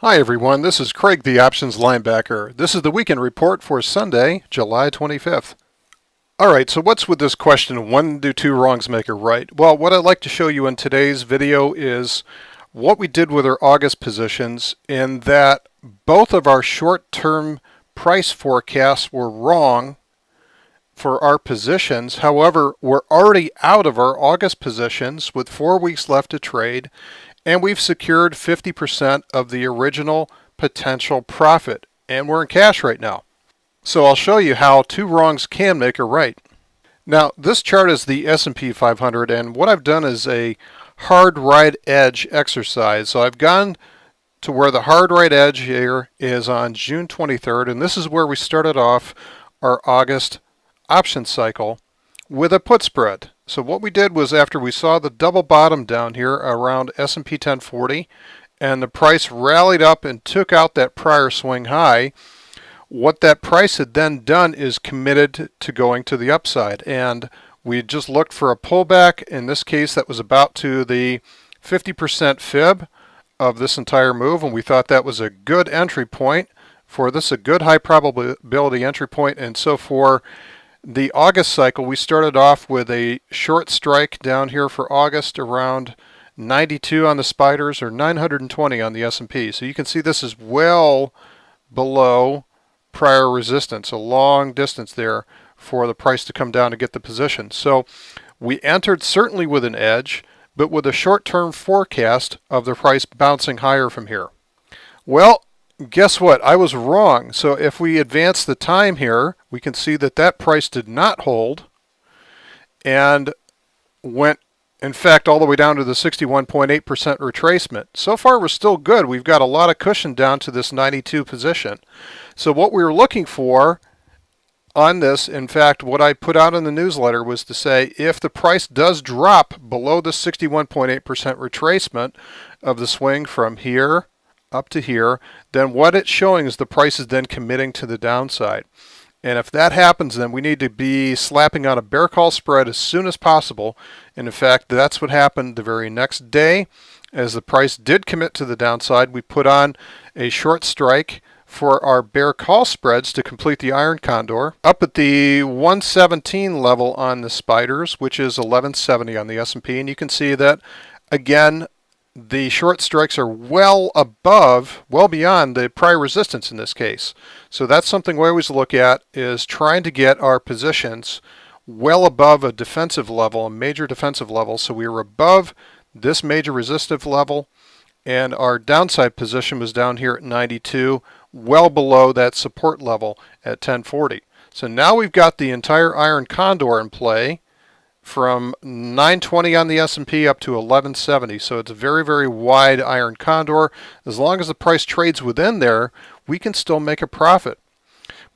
Hi everyone, this is Craig the Options Linebacker. This is the weekend report for Sunday, July 25th. Alright, so what's with this question, when do two wrongs make a right? Well, what I'd like to show you in today's video is what we did with our August positions, in that both of our short-term price forecasts were wrong for our positions. However, we're already out of our August positions with 4 weeks left to trade, and we've secured 50% of the original potential profit, and we're in cash right now. So I'll show you how two wrongs can make a right. Now, this chart is the S&P 500, and what I've done is a hard right edge exercise. So I've gone to where the hard right edge here is on June 23rd, and this is where we started off our August option cycle with a put spread. So what we did was, after we saw the double bottom down here around S&P 1040 and the price rallied up and took out that prior swing high, what that price had then done is committed to going to the upside, and we just looked for a pullback. In this case, that was about to the 50% fib of this entire move, and we thought that was a good entry point for this, a good high probability entry point. And so for the August cycle, we started off with a short strike down here for August around 92 on the spiders, or 920 on the S&P. So you can see this is well below prior resistance, a long distance there for the price to come down to get the position. So we entered certainly with an edge, but with a short-term forecast of the price bouncing higher from here. Well, guess what? I was wrong. So if we advance the time here, we can see that that price did not hold and went, in fact, all the way down to the 61.8% retracement. So far, we're still good. We've got a lot of cushion down to this 92 position. So what we were looking for on this, in fact, what I put out in the newsletter was to say, if the price does drop below the 61.8% retracement of the swing from here up to here, then what it's showing is the price is then committing to the downside. And if that happens, then we need to be slapping on a bear call spread as soon as possible. And in fact, that's what happened the very next day. As the price did commit to the downside, we put on a short strike for our bear call spreads to complete the iron condor up at the 117 level on the spiders, which is 1170 on the S&P. And you can see that, again, the short strikes are well beyond the prior resistance in this case. So that's something we always look at, is trying to get our positions well above a defensive level, a major defensive level. So we were above this major resistive level, and our downside position was down here at 92, well below that support level at 1040. So now we've got the entire iron condor in play, from 920 on the S&P up to 1170. So it's a very, very wide iron condor. As long as the price trades within there, we can still make a profit.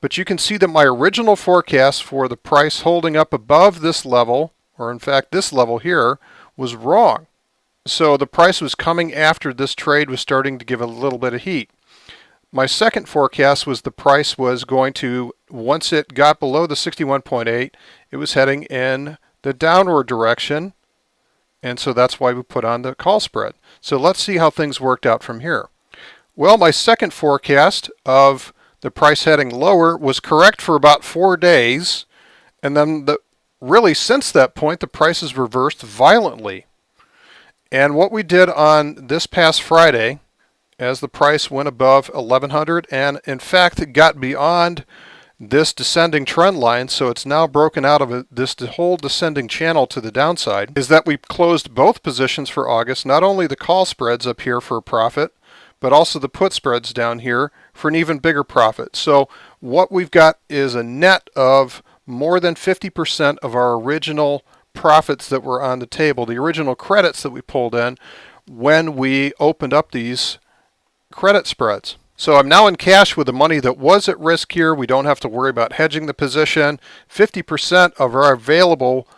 But you can see that my original forecast for the price holding up above this level, or in fact this level here, was wrong. So the price was coming after this trade was starting to give a little bit of heat. My second forecast was the price was going to, once it got below the 61.8, it was heading in the downward direction, and so that's why we put on the call spread. So let's see how things worked out from here. Well, my second forecast of the price heading lower was correct for about 4 days, and then really since that point the price has reversed violently. And what we did on this past Friday, as the price went above 1100 and in fact it got beyond this descending trend line, so it's now broken out of this whole descending channel to the downside, is that we closed both positions for August, not only the call spreads up here for a profit, but also the put spreads down here for an even bigger profit. So what we've got is a net of more than 50% of our original profits that were on the table, the original credits that we pulled in when we opened up these credit spreads. So I'm now in cash with the money that was at risk here. We don't have to worry about hedging the position. 50% of our available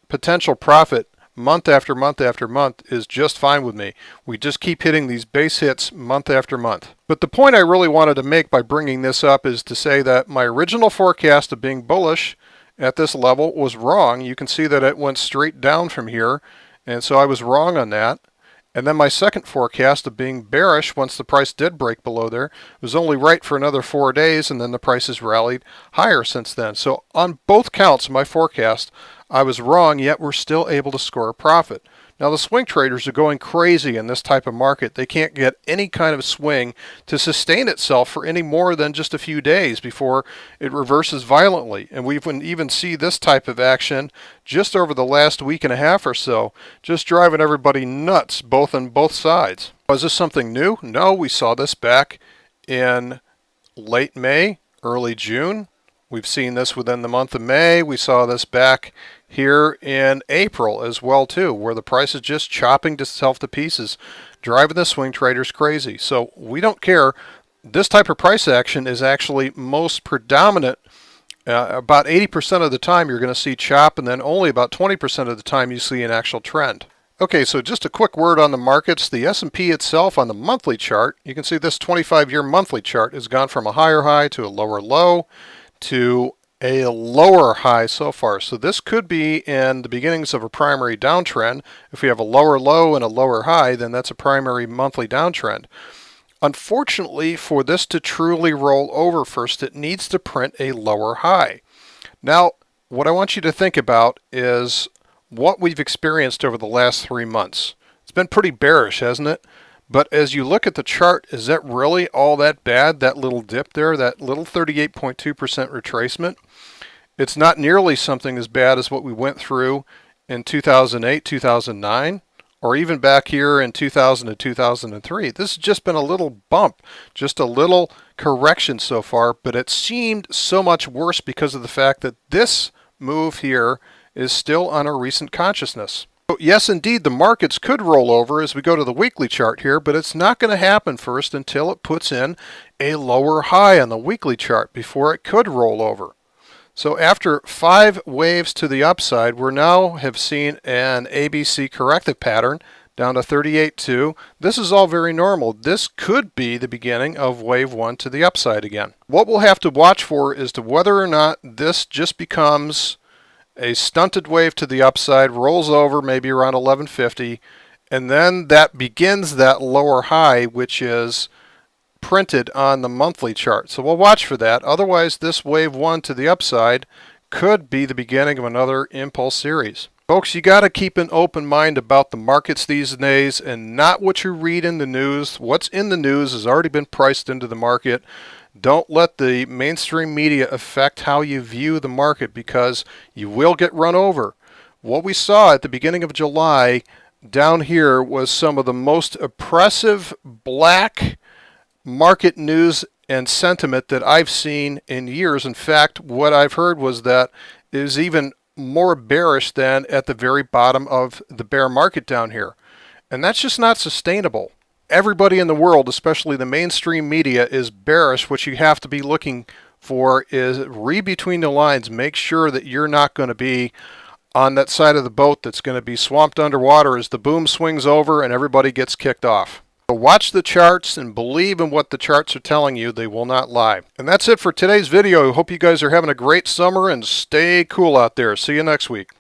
potential profit month after month after month is just fine with me. We just keep hitting these base hits month after month. But the point I really wanted to make by bringing this up is to say that my original forecast of being bullish at this level was wrong. You can see that it went straight down from here, and so I was wrong on that. And then my second forecast of being bearish once the price did break below there was only right for another 4 days, and then the price has rallied higher since then. So on both counts of my forecast, I was wrong, yet we're still able to score a profit. Now the swing traders are going crazy in this type of market. They can't get any kind of swing to sustain itself for any more than just a few days before it reverses violently. And we even see this type of action just over the last week and a half or so, just driving everybody nuts on both sides. Was this something new? No, we saw this back in late May, early June. We've seen this within the month of May. We saw this back here in April as well too, where the price is just chopping itself to pieces, driving the swing traders crazy. So we don't care. This type of price action is actually most predominant. About 80% of the time you're going to see chop, and then only about 20% of the time you see an actual trend. Okay, so just a quick word on the markets. The S&P itself on the monthly chart, you can see this 25-year monthly chart has gone from a higher high to a lower low to a lower high so far. So this could be in the beginnings of a primary downtrend. If we have a lower low and a lower high, then that's a primary monthly downtrend. Unfortunately, for this to truly roll over first, it needs to print a lower high. Now, what I want you to think about is what we've experienced over the last 3 months. It's been pretty bearish, hasn't it? But as you look at the chart, is that really all that bad, that little dip there, that little 38.2% retracement? It's not nearly something as bad as what we went through in 2008, 2009, or even back here in 2000 and 2003. This has just been a little bump, just a little correction so far, but it seemed so much worse because of the fact that this move here is still on our recent consciousness. So yes, indeed, the markets could roll over as we go to the weekly chart here, but it's not going to happen first until it puts in a lower high on the weekly chart before it could roll over. So after 5 waves to the upside, we now have seen an ABC corrective pattern down to 38.2. This is all very normal. This could be the beginning of wave 1 to the upside again. What we'll have to watch for is to whether or not this just becomes a stunted wave to the upside, rolls over maybe around 1150, and then that begins that lower high, which is printed on the monthly chart. So we'll watch for that. Otherwise, this wave 1 to the upside could be the beginning of another impulse series. Folks, you got to keep an open mind about the markets these days and not what you read in the news. What's in the news has already been priced into the market. Don't let the mainstream media affect how you view the market, because you will get run over. What we saw at the beginning of July down here was some of the most oppressive black market news and sentiment that I've seen in years. In fact, what I've heard was that it is even more bearish than at the very bottom of the bear market down here. And that's just not sustainable. Everybody in the world, especially the mainstream media, is bearish. What you have to be looking for is read between the lines. Make sure that you're not going to be on that side of the boat that's going to be swamped underwater as the boom swings over and everybody gets kicked off. So watch the charts and believe in what the charts are telling you. They will not lie. And that's it for today's video. I hope you guys are having a great summer and stay cool out there. See you next week.